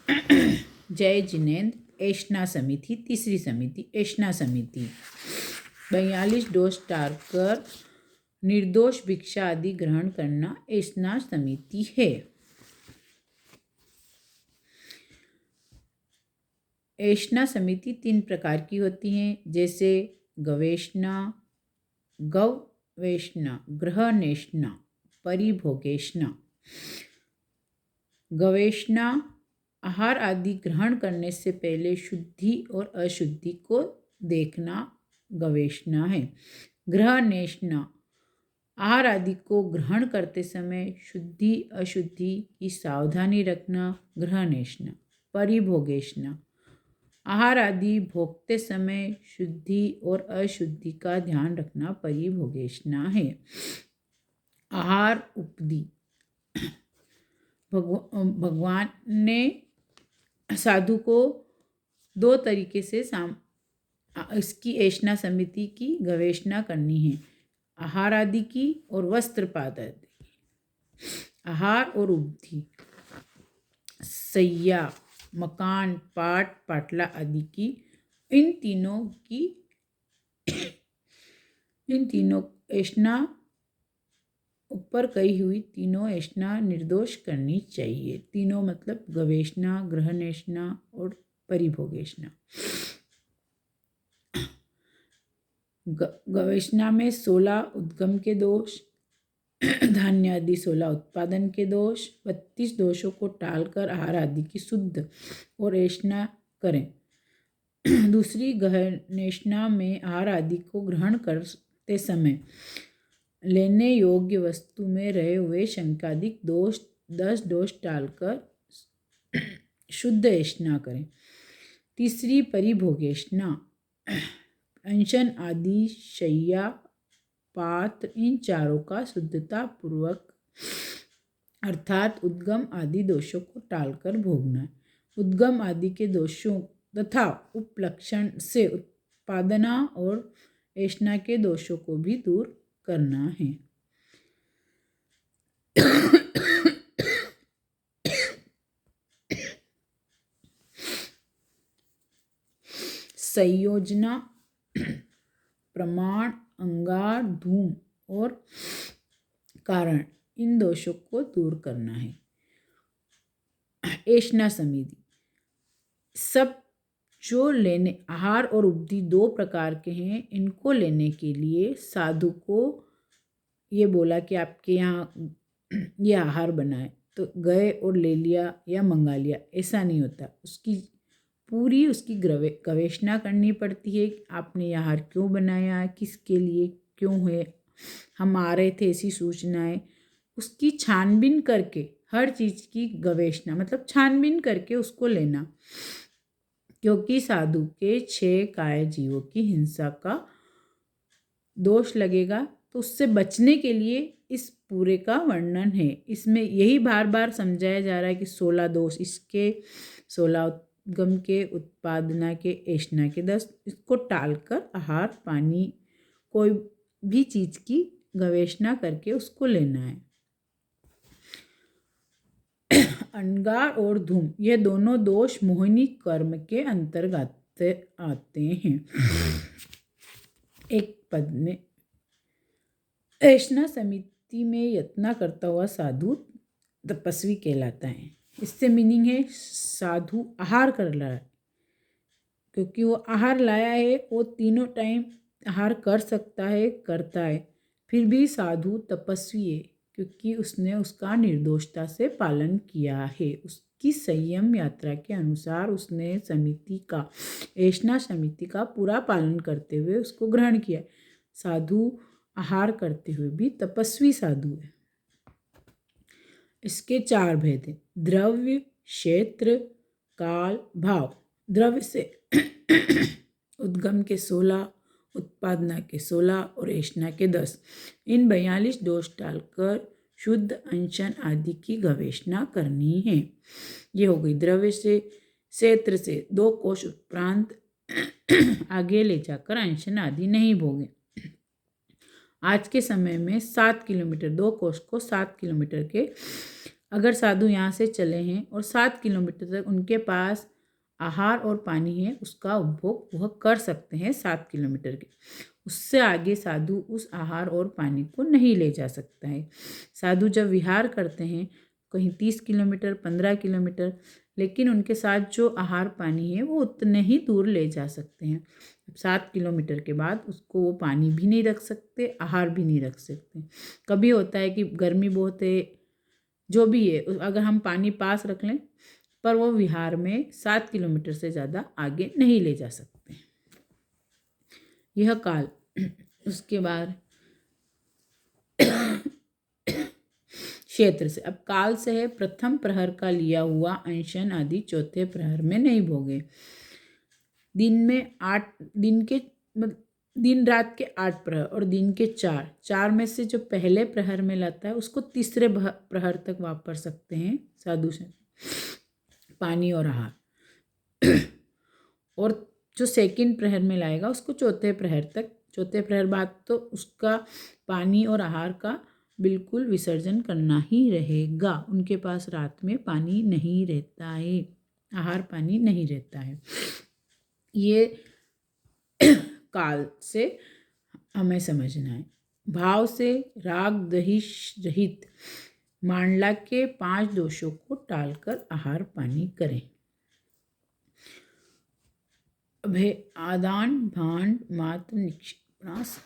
जय जिनेन्द्र। ऐशना समिति, तीसरी समिति ऐशना समिति। 42 डोज डालकर निर्दोष भिक्षा आदि ग्रहण करना ऐशना समिति है। ऐशना समिति 3 प्रकार की होती हैं, जैसे गवेषणा, गववेषणा, ग्रहणेषणा, परिभोगेषणा। गवेषणा आहार आदि ग्रहण करने से पहले शुद्धि और अशुद्धि को देखना गवेषणा है। ग्रहणेषणा आहार आदि को ग्रहण करते समय शुद्धि अशुद्धि की सावधानी रखना ग्रहणेषणा। परिभोगेषणा आहार आदि भोगते समय शुद्धि और अशुद्धि का ध्यान रखना परिभोगेषणा है। आहार उपदि भगवान ने साधु को 2 तरीके से इसकी ऐशना समिति की गवेषणा करनी है, आहार आदि की और वस्त्रपात आदि की। आहार और उपधि, सैया, मकान, पाट, पाटला आदि की, इन तीनों ऐशना ऊपर कही हुई तीनों ऐशना निर्दोष करनी चाहिए। तीनों मतलब गवेषणा, ग्रहणेषणा और परिभोगेषणा। गवेषणा में 16 उद्गम के दोष, धान्य आदि 16 उत्पादन के दोष, 32 दोषों को टालकर आहार आदि की शुद्ध और ऐशना करें। दूसरी ग्रहणेषणा में आहार आदि को ग्रहण करते समय लेने योग्य वस्तु में रहे हुए शंकादिक दोष 10 दोष टालकर शुद्ध ऐशना करें। तीसरी परिभोगेषणा, अंशन आदि, शय्या, पात्र, इन चारों का शुद्धता पूर्वक अर्थात उद्गम आदि दोषों को टालकर भोगना। उद्गम आदि के दोषों तथा उपलक्षण से उत्पादना और ऐशना के दोषों को भी दूर करना है। संयोजना, प्रमाण, अंगार, धूम और कारण, इन दोषों को दूर करना है। ऐशना समिति सब जो लेने आहार और उपधि 2 प्रकार के हैं, इनको लेने के लिए साधु को ये बोला कि आपके यहाँ ये आहार बनाए, तो गए और ले लिया या मंगा लिया, ऐसा नहीं होता। उसकी पूरी उसकी गवेषणा करनी पड़ती है। आपने ये आहार क्यों बनाया, किसके लिए, क्यों है, हम आ रहे थे, ऐसी सूचनाएं, उसकी छानबीन करके हर चीज़ की गवेषणा मतलब छानबीन करके उसको लेना। क्योंकि साधु के 6 काय जीवों की हिंसा का दोष लगेगा, तो उससे बचने के लिए इस पूरे का वर्णन है। इसमें यही बार बार समझाया जा रहा है कि 16 दोष इसके, 16 उद्गम के, उत्पादना के, ऐशना के 10, इसको टालकर आहार पानी कोई भी चीज़ की गवेषणा करके उसको लेना है। अंगार और धूम, ये दोनों दोष मोहिनी कर्म के अंतर्गत आते हैं। एक पद में ऐशना समिति में यत्न करता हुआ साधु तपस्वी कहलाता है। इससे मीनिंग है साधु आहार कर रहा है, क्योंकि वो आहार लाया है, वो तीनों टाइम आहार कर सकता है, करता है, फिर भी साधु तपस्वी है, क्योंकि उसने उसका निर्दोषता से पालन किया है। उसकी संयम यात्रा के अनुसार उसने समिति का, ऐशना समिति का पूरा पालन करते हुए उसको ग्रहण किया। साधु आहार करते हुए भी तपस्वी साधु है। इसके 4 भेद हैं: द्रव्य, क्षेत्र, काल, भाव। द्रव्य से उद्गम के 16, उत्पादना के 16 और ऐशना के 10, इन 42 दोष डालकर शुद्ध अंशन आदि की गवेषणा करनी है। ये हो गई द्रव्य से। क्षेत्र से 2 कोश उपरांत आगे ले जाकर अंशन आदि नहीं भोगे। आज के समय में 7 किलोमीटर, 2 कोश को 7 किलोमीटर के अगर साधु यहाँ से चले हैं और 7 किलोमीटर तक उनके पास आहार और पानी है, उसका उपभोग वह कर सकते हैं 7 किलोमीटर के। उससे आगे साधु उस आहार और पानी को नहीं ले जा सकता है। साधु जब विहार करते हैं कहीं 30 किलोमीटर 15 किलोमीटर, लेकिन उनके साथ जो आहार पानी है वो उतने ही दूर ले जा सकते हैं। 7 किलोमीटर के बाद उसको वो पानी भी नहीं रख सकते, आहार भी नहीं रख सकते। कभी होता है कि गर्मी बहुत है, जो भी है, अगर हम पानी पास रख लें, पर वो विहार में 7 किलोमीटर से ज़्यादा आगे नहीं ले जा सकते। यह काल। उसके बाद क्षेत्र से, अब काल से है प्रथम प्रहर का लिया हुआ अनशन आदि चौथे प्रहर में नहीं भोगे। दिन में 8 दिन रात के 8 प्रहर और दिन के 4 में से जो पहले प्रहर में लाता है उसको तीसरे प्रहर तक वापर सकते हैं साधु से पानी और आहार। और जो सेकंड प्रहर में लाएगा उसको चौथे प्रहर तक, चौथे प्रहर बाद तो उसका पानी और आहार का बिल्कुल विसर्जन करना ही रहेगा। उनके पास रात में पानी नहीं रहता है, आहार पानी नहीं रहता है। ये काल से हमें समझना है। भाव से राग दहिश रहित मांडला के 5 दोषों को टालकर आहार पानी करें। अभय आदान भांड मात्र निक्षेपणास